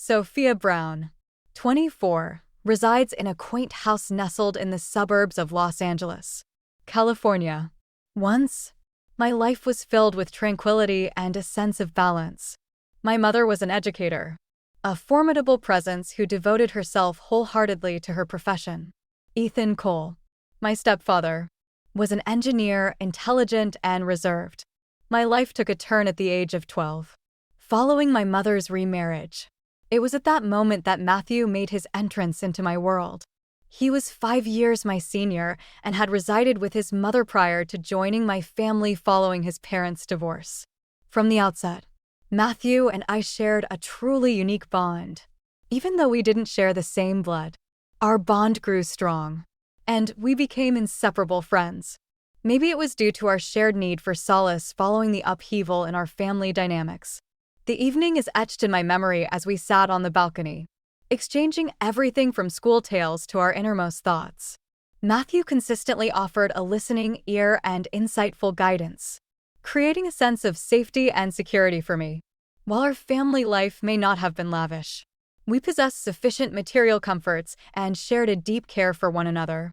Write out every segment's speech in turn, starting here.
Sophia Brown, 24, resides in a quaint house nestled in the suburbs of Los Angeles, California. Once, my life was filled with tranquility and a sense of balance. My mother was an educator, a formidable presence who devoted herself wholeheartedly to her profession. Ethan Cole, my stepfather, was an engineer, intelligent and reserved. My life took a turn at the age of 12. Following my mother's remarriage, it was at that moment that Matthew made his entrance into my world. He was 5 years my senior and had resided with his mother prior to joining my family following his parents' divorce. From the outset, Matthew and I shared a truly unique bond. Even though we didn't share the same blood, our bond grew strong, and we became inseparable friends. Maybe it was due to our shared need for solace following the upheaval in our family dynamics. The evening is etched in my memory as we sat on the balcony, exchanging everything from school tales to our innermost thoughts. Matthew consistently offered a listening ear and insightful guidance, creating a sense of safety and security for me. While our family life may not have been lavish, we possessed sufficient material comforts and shared a deep care for one another.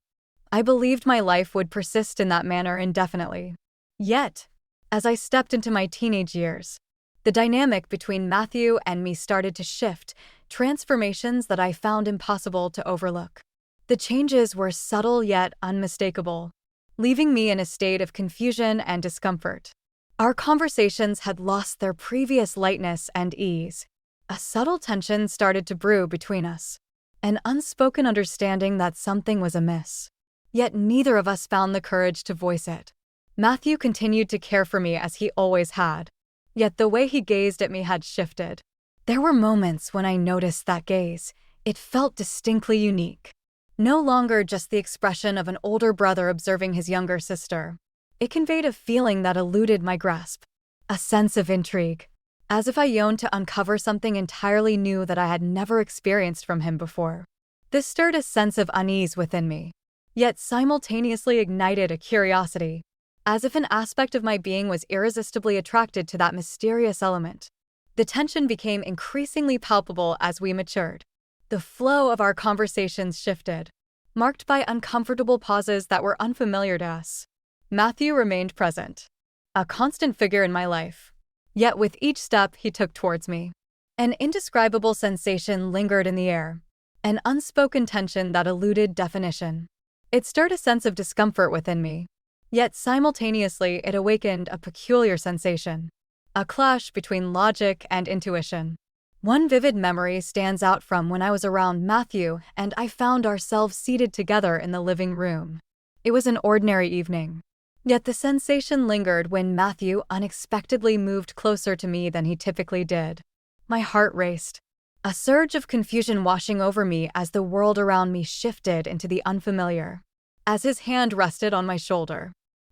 I believed my life would persist in that manner indefinitely. Yet, as I stepped into my teenage years, the dynamic between Matthew and me started to shift, transformations that I found impossible to overlook. The changes were subtle yet unmistakable, leaving me in a state of confusion and discomfort. Our conversations had lost their previous lightness and ease. A subtle tension started to brew between us, an unspoken understanding that something was amiss. Yet neither of us found the courage to voice it. Matthew continued to care for me as he always had, yet the way he gazed at me had shifted. There were moments when I noticed that gaze. It felt distinctly unique. No longer just the expression of an older brother observing his younger sister. It conveyed a feeling that eluded my grasp, a sense of intrigue, as if I yearned to uncover something entirely new that I had never experienced from him before. This stirred a sense of unease within me, yet simultaneously ignited a curiosity, as if an aspect of my being was irresistibly attracted to that mysterious element. The tension became increasingly palpable as we matured. The flow of our conversations shifted, marked by uncomfortable pauses that were unfamiliar to us. Matthew remained present, a constant figure in my life. Yet with each step he took towards me, an indescribable sensation lingered in the air, an unspoken tension that eluded definition. It stirred a sense of discomfort within me, yet simultaneously it awakened a peculiar sensation, a clash between logic and intuition. One vivid memory stands out from when I was around Matthew and I found ourselves seated together in the living room. It was an ordinary evening, yet the sensation lingered when Matthew unexpectedly moved closer to me than he typically did. My heart raced, a surge of confusion washing over me as the world around me shifted into the unfamiliar. As his hand rested on my shoulder,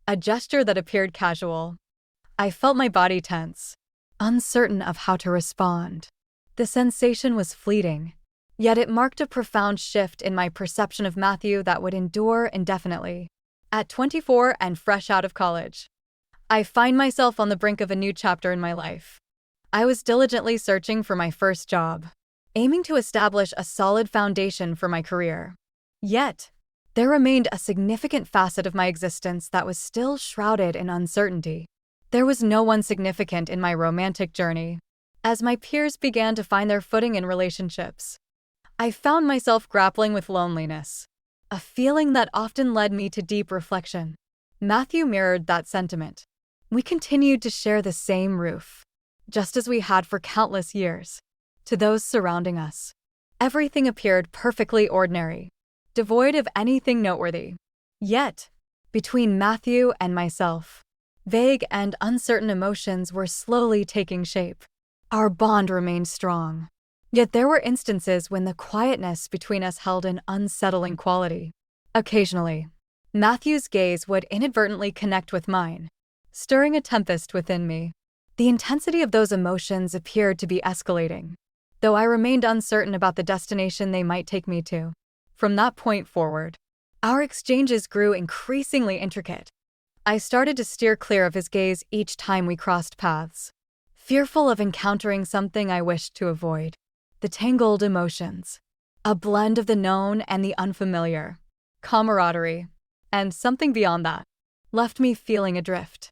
a gesture that appeared casual, I felt my body tense, uncertain of how to respond. The sensation was fleeting, yet it marked a profound shift in my perception of Matthew that would endure indefinitely. At 24 and fresh out of college, I find myself on the brink of a new chapter in my life. I was diligently searching for my first job, aiming to establish a solid foundation for my career. Yet, there remained a significant facet of my existence that was still shrouded in uncertainty. There was no one significant in my romantic journey. As my peers began to find their footing in relationships, I found myself grappling with loneliness, a feeling that often led me to deep reflection. Matthew mirrored that sentiment. We continued to share the same roof, just as we had for countless years. To those surrounding us, everything appeared perfectly ordinary, devoid of anything noteworthy. Yet, between Matthew and myself, vague and uncertain emotions were slowly taking shape. Our bond remained strong, yet there were instances when the quietness between us held an unsettling quality. Occasionally, Matthew's gaze would inadvertently connect with mine, stirring a tempest within me. The intensity of those emotions appeared to be escalating, though I remained uncertain about the destination they might take me to. From that point forward, our exchanges grew increasingly intricate. I started to steer clear of his gaze each time we crossed paths, fearful of encountering something I wished to avoid. the tangled emotions, a blend of the known and the unfamiliar, camaraderie, and something beyond that, left me feeling adrift.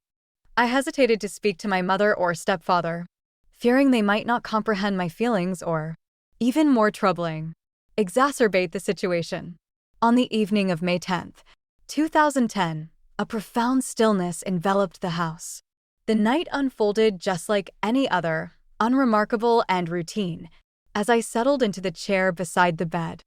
I hesitated to speak to my mother or stepfather, fearing they might not comprehend my feelings or, even more troubling, exacerbate the situation. On the evening of May 10th, 2010, a profound stillness enveloped the house. The night unfolded just like any other, unremarkable and routine. As I settled into the chair beside the bed,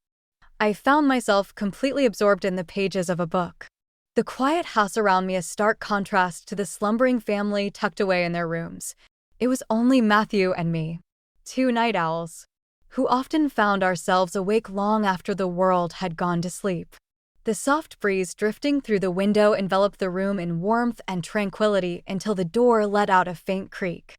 I found myself completely absorbed in the pages of a book. The quiet house around me a stark contrast to the slumbering family tucked away in their rooms. It was only Matthew and me, two night owls, who often found ourselves awake long after the world had gone to sleep. The soft breeze drifting through the window enveloped the room in warmth and tranquility until the door let out a faint creak.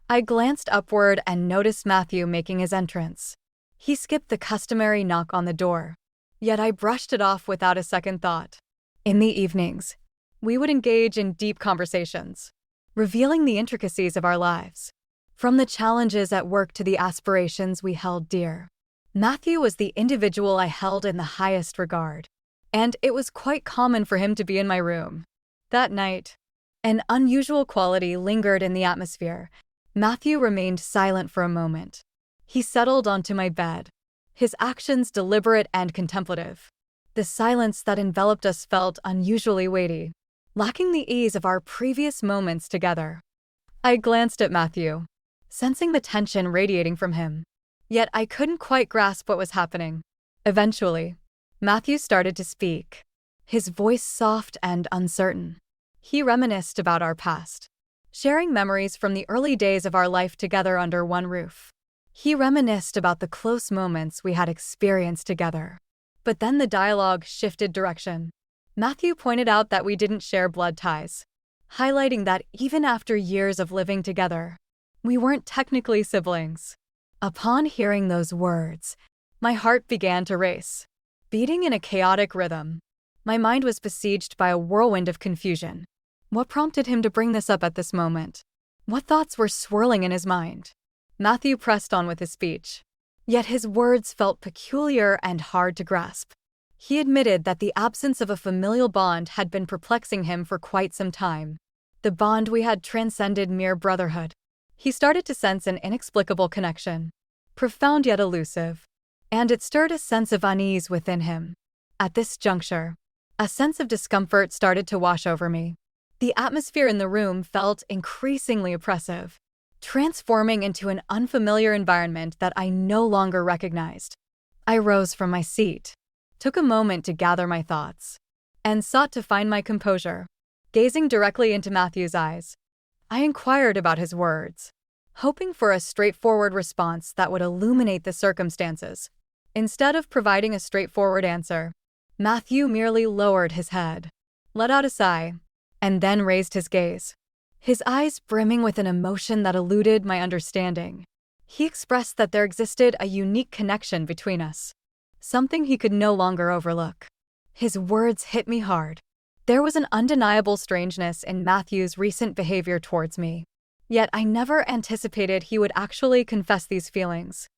I glanced upward and noticed Matthew making his entrance. He skipped the customary knock on the door, yet I brushed it off without a second thought. In the evenings, we would engage in deep conversations, revealing the intricacies of our lives, from the challenges at work to the aspirations we held dear. Matthew was the individual I held in the highest regard, and it was quite common for him to be in my room. That night, an unusual quality lingered in the atmosphere. Matthew remained silent for a moment. He settled onto my bed, his actions deliberate and contemplative. The silence that enveloped us felt unusually weighty, lacking the ease of our previous moments together. I glanced at Matthew, sensing the tension radiating from him, yet I couldn't quite grasp what was happening. Eventually, Matthew started to speak, his voice soft and uncertain. He reminisced about our past, sharing memories from the early days of our life together under one roof. He reminisced about the close moments we had experienced together. But then the dialogue shifted direction. Matthew pointed out that we didn't share blood ties, highlighting that even after years of living together, we weren't technically siblings. Upon hearing those words, my heart began to race, beating in a chaotic rhythm. My mind was besieged by a whirlwind of confusion. What prompted him to bring this up at this moment? What thoughts were swirling in his mind? Matthew pressed on with his speech, yet his words felt peculiar and hard to grasp. He admitted that the absence of a familial bond had been perplexing him for quite some time. The bond we had transcended mere brotherhood. He started to sense an inexplicable connection, profound yet elusive, and it stirred a sense of unease within him. At this juncture, a sense of discomfort started to wash over me. The atmosphere in the room felt increasingly oppressive, transforming into an unfamiliar environment that I no longer recognized. I rose from my seat, took a moment to gather my thoughts, and sought to find my composure. Gazing directly into Matthew's eyes, I inquired about his words, hoping for a straightforward response that would illuminate the circumstances. Instead of providing a straightforward answer, Matthew merely lowered his head, let out a sigh, and then raised his gaze, his eyes brimming with an emotion that eluded my understanding. He expressed that there existed a unique connection between us, something he could no longer overlook. His words hit me hard. There was an undeniable strangeness in Matthew's recent behavior towards me, yet I never anticipated he would actually confess these feelings.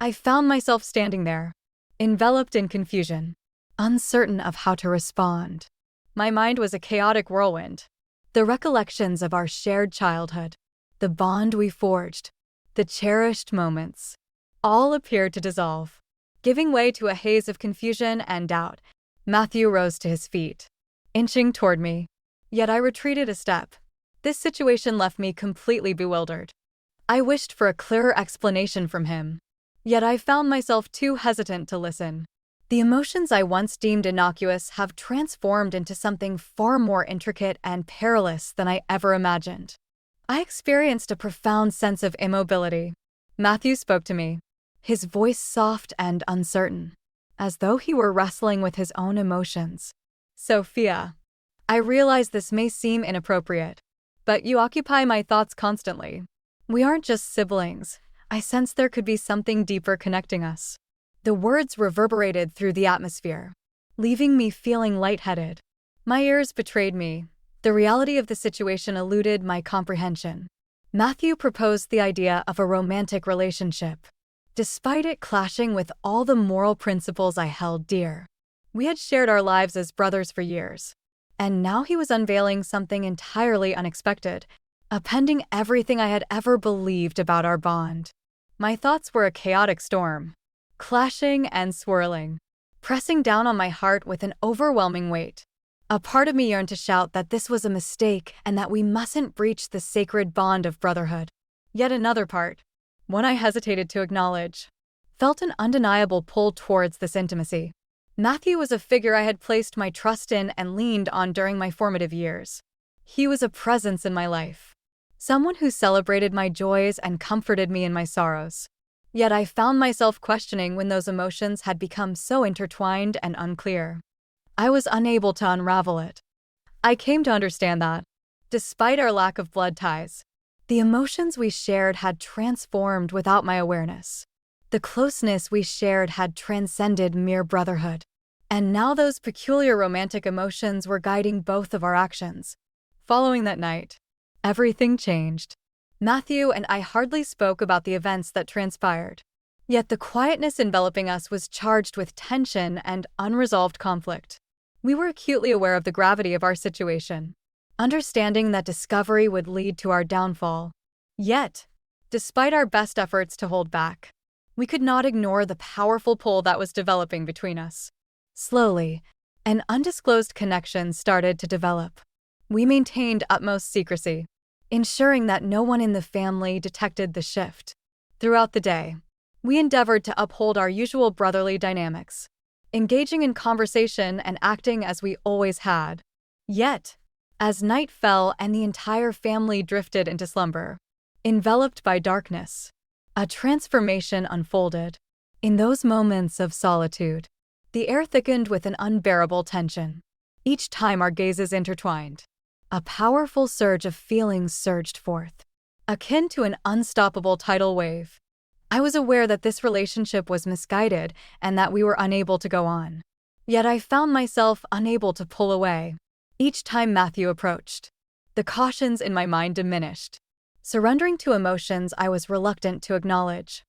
I found myself standing there, enveloped in confusion, uncertain of how to respond. My mind was a chaotic whirlwind. The recollections of our shared childhood, the bond we forged, the cherished moments, all appeared to dissolve, giving way to a haze of confusion and doubt. Matthew rose to his feet, inching toward me, yet I retreated a step. This situation left me completely bewildered. I wished for a clearer explanation from him, yet I found myself too hesitant to listen. The emotions I once deemed innocuous have transformed into something far more intricate and perilous than I ever imagined. I experienced a profound sense of immobility. Matthew spoke to me, his voice soft and uncertain, as though he were wrestling with his own emotions. "Sophia, I realize this may seem inappropriate, but you occupy my thoughts constantly. We aren't just siblings. I sense there could be something deeper connecting us." The words reverberated through the atmosphere, leaving me feeling lightheaded. My ears betrayed me. The reality of the situation eluded my comprehension. Matthew proposed the idea of a romantic relationship, despite it clashing with all the moral principles I held dear. We had shared our lives as brothers for years, and now he was unveiling something entirely unexpected, upending everything I had ever believed about our bond. My thoughts were a chaotic storm, clashing and swirling, pressing down on my heart with an overwhelming weight. A part of me yearned to shout that this was a mistake and that we mustn't breach the sacred bond of brotherhood. Yet another part, one I hesitated to acknowledge, felt an undeniable pull towards this intimacy. Matthew was a figure I had placed my trust in and leaned on during my formative years. He was a presence in my life, someone who celebrated my joys and comforted me in my sorrows. Yet I found myself questioning when those emotions had become so intertwined and unclear. I was unable to unravel it. I came to understand that, despite our lack of blood ties, the emotions we shared had transformed without my awareness. The closeness we shared had transcended mere brotherhood. And now those peculiar romantic emotions were guiding both of our actions. Following that night, everything changed. Matthew and I hardly spoke about the events that transpired. Yet the quietness enveloping us was charged with tension and unresolved conflict. We were acutely aware of the gravity of our situation, understanding that discovery would lead to our downfall. Yet, despite our best efforts to hold back, we could not ignore the powerful pull that was developing between us. Slowly, an undisclosed connection started to develop. We maintained utmost secrecy, ensuring that no one in the family detected the shift. Throughout the day, we endeavored to uphold our usual brotherly dynamics, engaging in conversation and acting as we always had. Yet, as night fell and the entire family drifted into slumber, enveloped by darkness, a transformation unfolded. In those moments of solitude, the air thickened with an unbearable tension. Each time our gazes intertwined, a powerful surge of feelings surged forth, akin to an unstoppable tidal wave. I was aware that this relationship was misguided and that we were unable to go on. Yet I found myself unable to pull away. Each time Matthew approached, the cautions in my mind diminished, surrendering to emotions I was reluctant to acknowledge.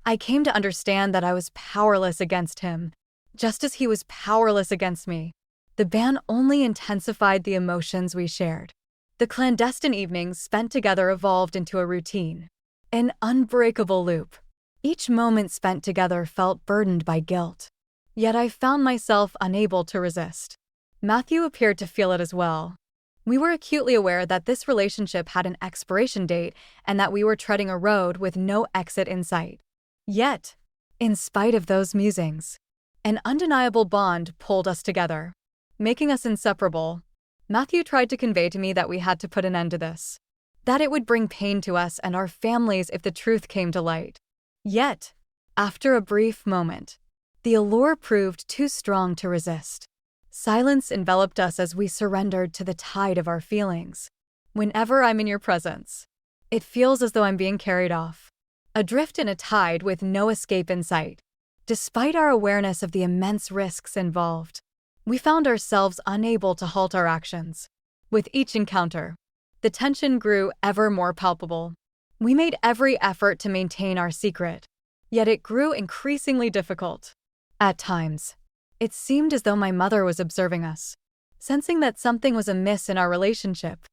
I came to understand that I was powerless against him, just as he was powerless against me. The ban only intensified the emotions we shared. The clandestine evenings spent together evolved into a routine, an unbreakable loop. Each moment spent together felt burdened by guilt. Yet I found myself unable to resist. Matthew appeared to feel it as well. We were acutely aware that this relationship had an expiration date and that we were treading a road with no exit in sight. Yet, in spite of those musings, an undeniable bond pulled us together, making us inseparable. Matthew tried to convey to me that we had to put an end to this, that it would bring pain to us and our families if the truth came to light. Yet, after a brief moment, the allure proved too strong to resist. Silence enveloped us as we surrendered to the tide of our feelings. Whenever I'm in your presence, it feels as though I'm being carried off, adrift in a tide with no escape in sight. Despite our awareness of the immense risks involved, we found ourselves unable to halt our actions. With each encounter, the tension grew ever more palpable. We made every effort to maintain our secret, yet it grew increasingly difficult. At times, it seemed as though my mother was observing us, sensing that something was amiss in our relationship.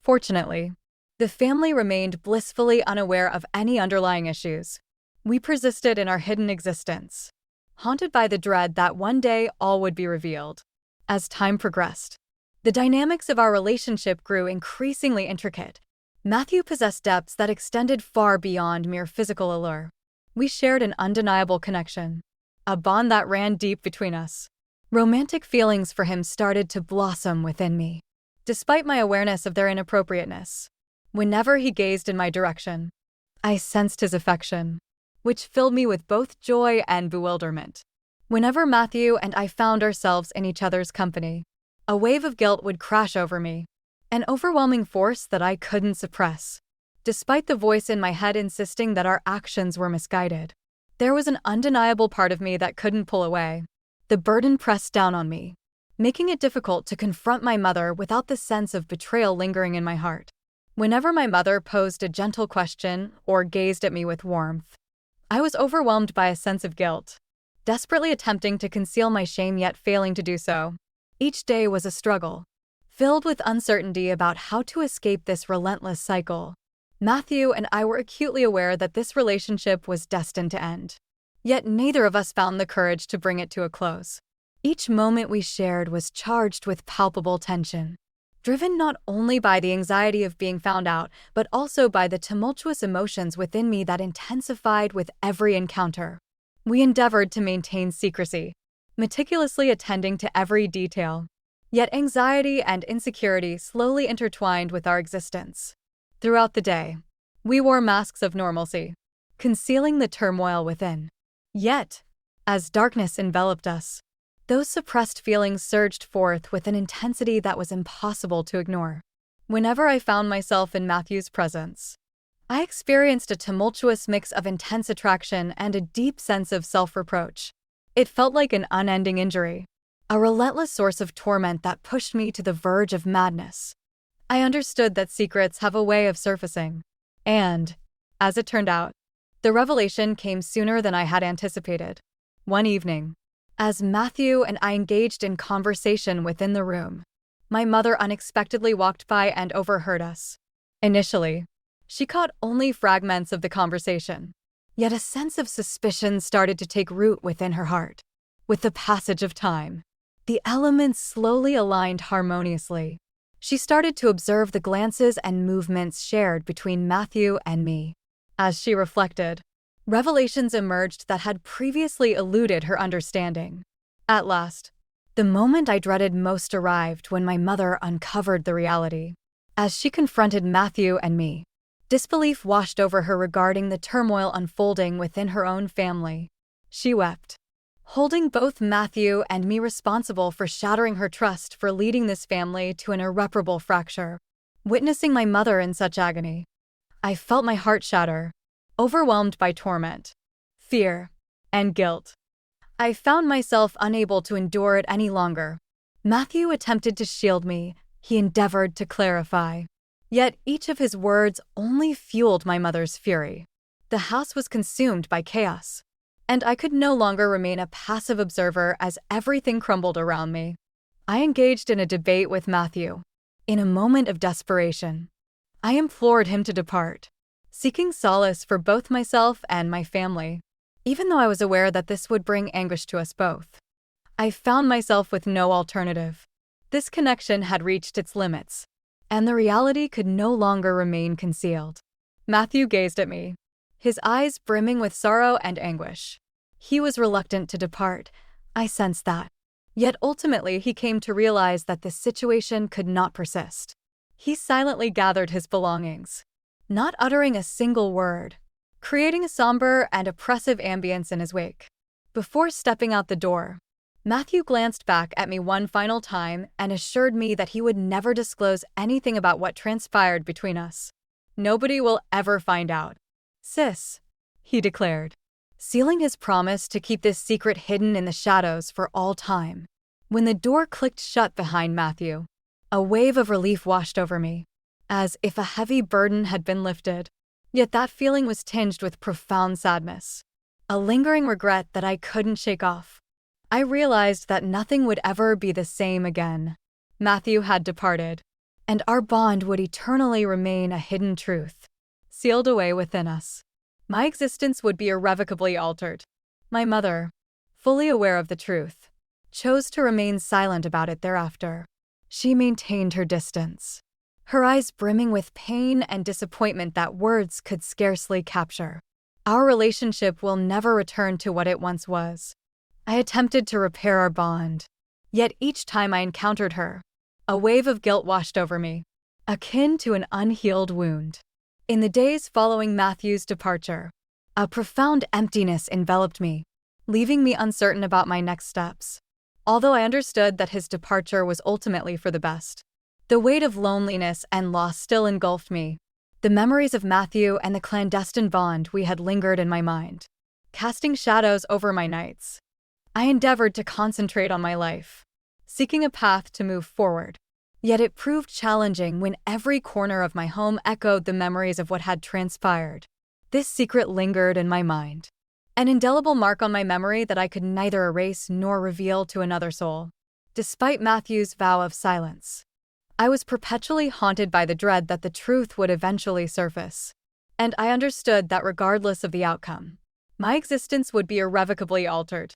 Fortunately, the family remained blissfully unaware of any underlying issues. We persisted in our hidden existence, haunted by the dread that one day all would be revealed. As time progressed, the dynamics of our relationship grew increasingly intricate. Matthew possessed depths that extended far beyond mere physical allure. We shared an undeniable connection, a bond that ran deep between us. Romantic feelings for him started to blossom within me, despite my awareness of their inappropriateness. Whenever he gazed in my direction, I sensed his affection, which filled me with both joy and bewilderment. Whenever Matthew and I found ourselves in each other's company, a wave of guilt would crash over me, an overwhelming force that I couldn't suppress. Despite the voice in my head insisting that our actions were misguided, there was an undeniable part of me that couldn't pull away. The burden pressed down on me, making it difficult to confront my mother without the sense of betrayal lingering in my heart. Whenever my mother posed a gentle question or gazed at me with warmth, I was overwhelmed by a sense of guilt, desperately attempting to conceal my shame yet failing to do so. Each day was a struggle, filled with uncertainty about how to escape this relentless cycle. Matthew and I were acutely aware that this relationship was destined to end. Yet neither of us found the courage to bring it to a close. Each moment we shared was charged with palpable tension, driven not only by the anxiety of being found out, but also by the tumultuous emotions within me that intensified with every encounter. We endeavored to maintain secrecy, meticulously attending to every detail. Yet anxiety and insecurity slowly intertwined with our existence. Throughout the day, we wore masks of normalcy, concealing the turmoil within. Yet, as darkness enveloped us, those suppressed feelings surged forth with an intensity that was impossible to ignore. Whenever I found myself in Matthew's presence, I experienced a tumultuous mix of intense attraction and a deep sense of self-reproach. It felt like an unending injury, a relentless source of torment that pushed me to the verge of madness. I understood that secrets have a way of surfacing, and, as it turned out, the revelation came sooner than I had anticipated. One evening, as Matthew and I engaged in conversation within the room, my mother unexpectedly walked by and overheard us. Initially, she caught only fragments of the conversation, yet a sense of suspicion started to take root within her heart. With the passage of time, the elements slowly aligned harmoniously. She started to observe the glances and movements shared between Matthew and me. As she reflected, revelations emerged that had previously eluded her understanding. At last, the moment I dreaded most arrived when my mother uncovered the reality. As she confronted Matthew and me, disbelief washed over her regarding the turmoil unfolding within her own family. She wept, holding both Matthew and me responsible for shattering her trust, for leading this family to an irreparable fracture. Witnessing my mother in such agony, I felt my heart shatter, overwhelmed by torment, fear, and guilt. I found myself unable to endure it any longer. Matthew attempted to shield me. He endeavored to clarify. Yet each of his words only fueled my mother's fury. The house was consumed by chaos, and I could no longer remain a passive observer as everything crumbled around me. I engaged in a debate with Matthew. In a moment of desperation, I implored him to depart, seeking solace for both myself and my family. Even though I was aware that this would bring anguish to us both, I found myself with no alternative. This connection had reached its limits, and the reality could no longer remain concealed. Matthew gazed at me, his eyes brimming with sorrow and anguish. He was reluctant to depart. I sensed that. Yet ultimately he came to realize that this situation could not persist. He silently gathered his belongings, not uttering a single word, creating a somber and oppressive ambience in his wake. Before stepping out the door, Matthew glanced back at me one final time and assured me that he would never disclose anything about what transpired between us. "Nobody will ever find out, sis," he declared, sealing his promise to keep this secret hidden in the shadows for all time. When the door clicked shut behind Matthew, a wave of relief washed over me, as if a heavy burden had been lifted. Yet that feeling was tinged with profound sadness, a lingering regret that I couldn't shake off. I realized that nothing would ever be the same again. Matthew had departed, and our bond would eternally remain a hidden truth, sealed away within us. My existence would be irrevocably altered. My mother, fully aware of the truth, chose to remain silent about it thereafter. She maintained her distance, her eyes brimming with pain and disappointment that words could scarcely capture. Our relationship will never return to what it once was. I attempted to repair our bond, yet each time I encountered her, a wave of guilt washed over me, akin to an unhealed wound. In the days following Matthew's departure, a profound emptiness enveloped me, leaving me uncertain about my next steps. Although I understood that his departure was ultimately for the best, the weight of loneliness and loss still engulfed me. The memories of Matthew and the clandestine bond we had lingered in my mind, casting shadows over my nights. I endeavored to concentrate on my life, seeking a path to move forward. Yet it proved challenging when every corner of my home echoed the memories of what had transpired. This secret lingered in my mind, An indelible mark on my memory that I could neither erase nor reveal to another soul. Despite Matthew's vow of silence, I was perpetually haunted by the dread that the truth would eventually surface. And I understood that regardless of the outcome, my existence would be irrevocably altered.